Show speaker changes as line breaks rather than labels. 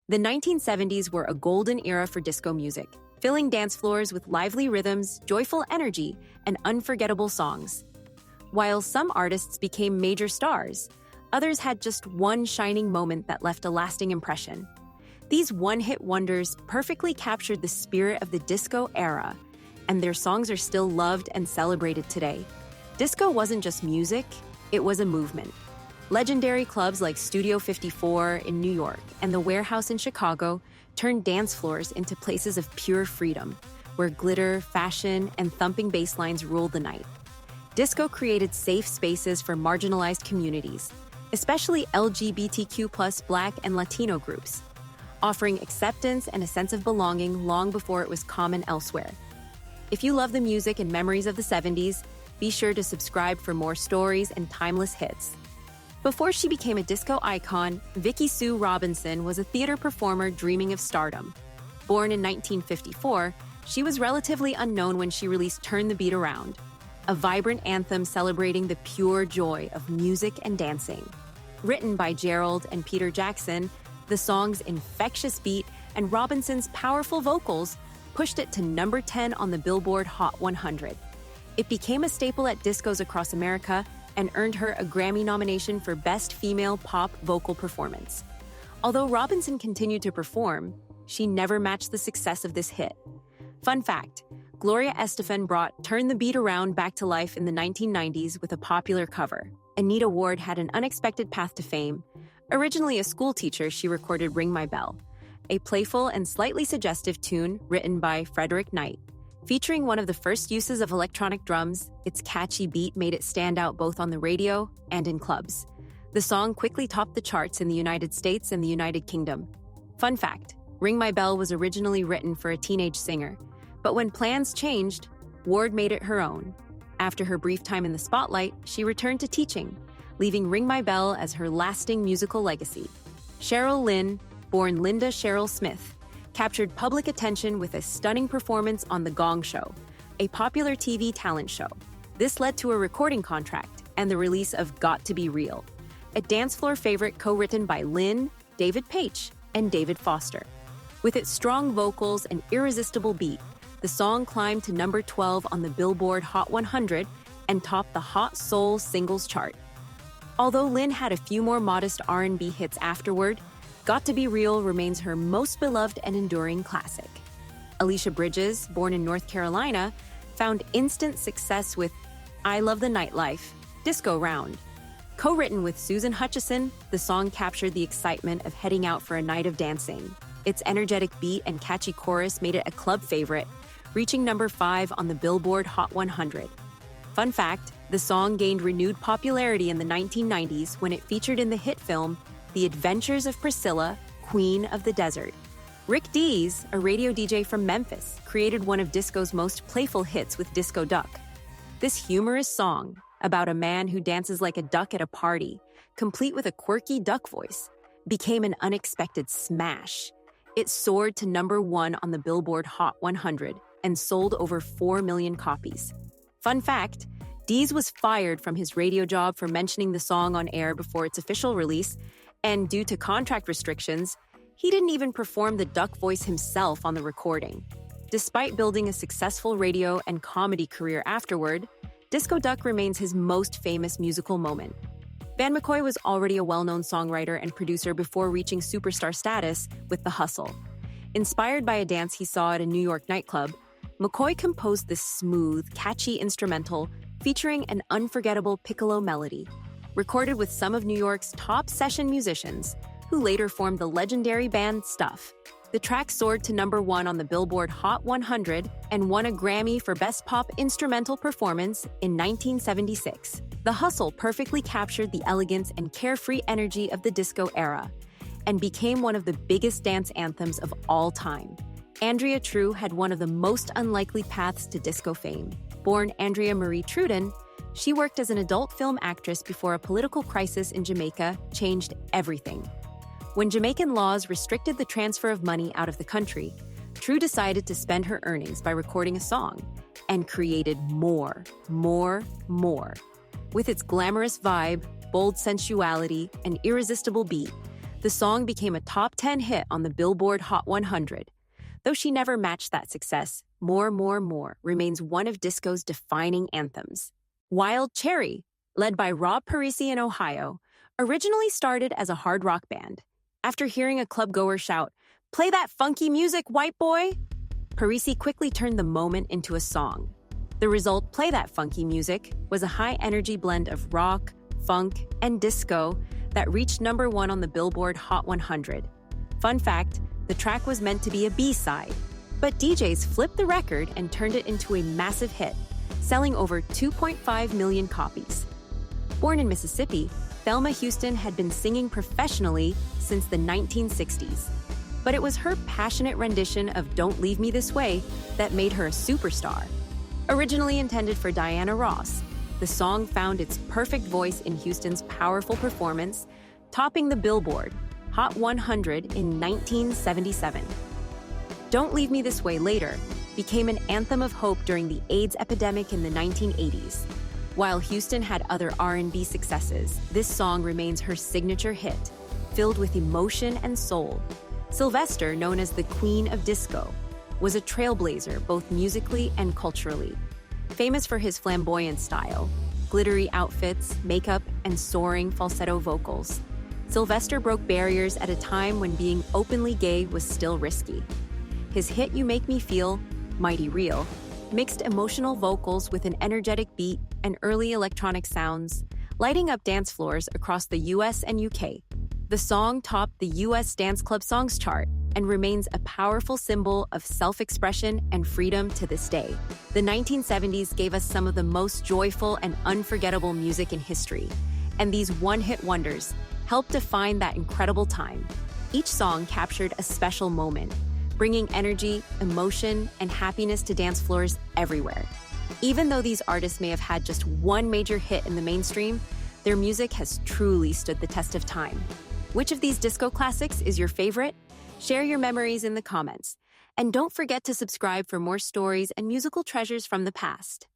The 1970s were a golden era for disco music, filling dance floors with lively rhythms, joyful energy, and unforgettable songs. While some artists became major stars, others had just one shining moment that left a lasting impression. These one-hit wonders perfectly captured the spirit of the disco era, and their songs are still loved and celebrated today. Disco wasn't just music, it was a movement. Legendary clubs like Studio 54 in New York and the Warehouse in Chicago turned dance floors into places of pure freedom, where glitter, fashion, and thumping bass lines ruled the night. Disco created safe spaces for marginalized communities, especially LGBTQ+ Black and Latino groups, offering acceptance and a sense of belonging long before it was common elsewhere. If you love the music and memories of the 70s, be sure to subscribe for more stories and timeless hits. Before she became a disco icon, Vicki Sue Robinson was a theater performer dreaming of stardom. Born in 1954, she was relatively unknown when she released Turn the Beat Around, a vibrant anthem celebrating the pure joy of music and dancing. Written by Gerald and Peter Jackson, the song's infectious beat and Robinson's powerful vocals pushed it to number 10 on the Billboard Hot 100. It became a staple at discos across America and earned her a Grammy nomination for Best Female Pop Vocal Performance. Although Robinson continued to perform, she never matched the success of this hit. Fun fact, Gloria Estefan brought Turn the Beat Around back to life in the 1990s with a popular cover. Anita Ward had an unexpected path to fame. Originally a school teacher, she recorded Ring My Bell, a playful and slightly suggestive tune written by Frederick Knight. Featuring one of the first uses of electronic drums, its catchy beat made it stand out both on the radio and in clubs. The song quickly topped the charts in the United States and the United Kingdom. Fun fact, Ring My Bell was originally written for a teenage singer, but when plans changed, Ward made it her own. After her brief time in the spotlight, she returned to teaching, leaving Ring My Bell as her lasting musical legacy. Cheryl Lynn, born Linda Cheryl Smith, captured public attention with a stunning performance on The Gong Show, a popular TV talent show. This led to a recording contract and the release of Got to Be Real, a dance floor favorite co-written by Lynn, David Paich, and David Foster. With its strong vocals and irresistible beat, the song climbed to number 12 on the Billboard Hot 100 and topped the Hot Soul Singles chart. Although Lynn had a few more modest R&B hits afterward, Got to Be Real remains her most beloved and enduring classic. Alicia Bridges, born in North Carolina, found instant success with I Love the Nightlife, Disco Round. Co-written with Susan Hutchison, the song captured the excitement of heading out for a night of dancing. Its energetic beat and catchy chorus made it a club favorite, reaching number 5 on the Billboard Hot 100. Fun fact, the song gained renewed popularity in the 1990s when it featured in the hit film The Adventures of Priscilla, Queen of the Desert. Rick Dees, a radio DJ from Memphis, created one of disco's most playful hits with Disco Duck. This humorous song, about a man who dances like a duck at a party, complete with a quirky duck voice, became an unexpected smash. It soared to number 1 on the Billboard Hot 100 and sold over 4 million copies. Fun fact, Dees was fired from his radio job for mentioning the song on air before its official release, and due to contract restrictions, he didn't even perform the duck voice himself on the recording. Despite building a successful radio and comedy career afterward, Disco Duck remains his most famous musical moment. Van McCoy was already a well-known songwriter and producer before reaching superstar status with The Hustle. Inspired by a dance he saw at a New York nightclub, McCoy composed this smooth, catchy instrumental featuring an unforgettable piccolo melody. Recorded with some of New York's top session musicians, who later formed the legendary band Stuff. The track soared to number 1 on the Billboard Hot 100 and won a Grammy for Best Pop Instrumental Performance in 1976. The Hustle perfectly captured the elegance and carefree energy of the disco era and became one of the biggest dance anthems of all time. Andrea True had one of the most unlikely paths to disco fame. Born Andrea Marie Trudon, she worked as an adult film actress before a political crisis in Jamaica changed everything. When Jamaican laws restricted the transfer of money out of the country, True decided to spend her earnings by recording a song and created more. With its glamorous vibe, bold sensuality, and irresistible beat, The song became a top 10 hit on the Billboard Hot 100. Though she never matched that success, More, More, More remains one of disco's defining anthems. Wild Cherry, led by Rob Parisi in Ohio, originally started as a hard rock band. After hearing a club-goer shout, "Play that funky music, white boy!" Parisi quickly turned the moment into a song. The result, Play That Funky Music, was a high-energy blend of rock, funk, and disco that reached #1 on the Billboard Hot 100. Fun fact, the track was meant to be a B-side, but DJs flipped the record and turned it into a massive hit, selling over 2.5 million copies. Born in Mississippi, Thelma Houston had been singing professionally since the 1960s. But it was her passionate rendition of Don't Leave Me This Way that made her a superstar. Originally intended for Diana Ross, the song found its perfect voice in Houston's powerful performance, topping the Billboard Hot 100 in 1977. Don't Leave Me This Way later became an anthem of hope during the AIDS epidemic in the 1980s. While Houston had other R&B successes, this song remains her signature hit, filled with emotion and soul. Sylvester, known as the Queen of Disco, was a trailblazer both musically and culturally. Famous for his flamboyant style, glittery outfits, makeup, and soaring falsetto vocals, Sylvester broke barriers at a time when being openly gay was still risky. His hit You Make Me Feel, Mighty Real, mixed emotional vocals with an energetic beat and early electronic sounds, lighting up dance floors across the US and UK. The song topped the US Dance Club Songs chart and remains a powerful symbol of self-expression and freedom to this day. The 1970s gave us some of the most joyful and unforgettable music in history, and these one-hit wonders helped define that incredible time. Each song captured a special moment, bringing energy, emotion, and happiness to dance floors everywhere. Even though these artists may have had just one major hit in the mainstream, their music has truly stood the test of time. Which of these disco classics is your favorite? Share your memories in the comments. And don't forget to subscribe for more stories and musical treasures from the past.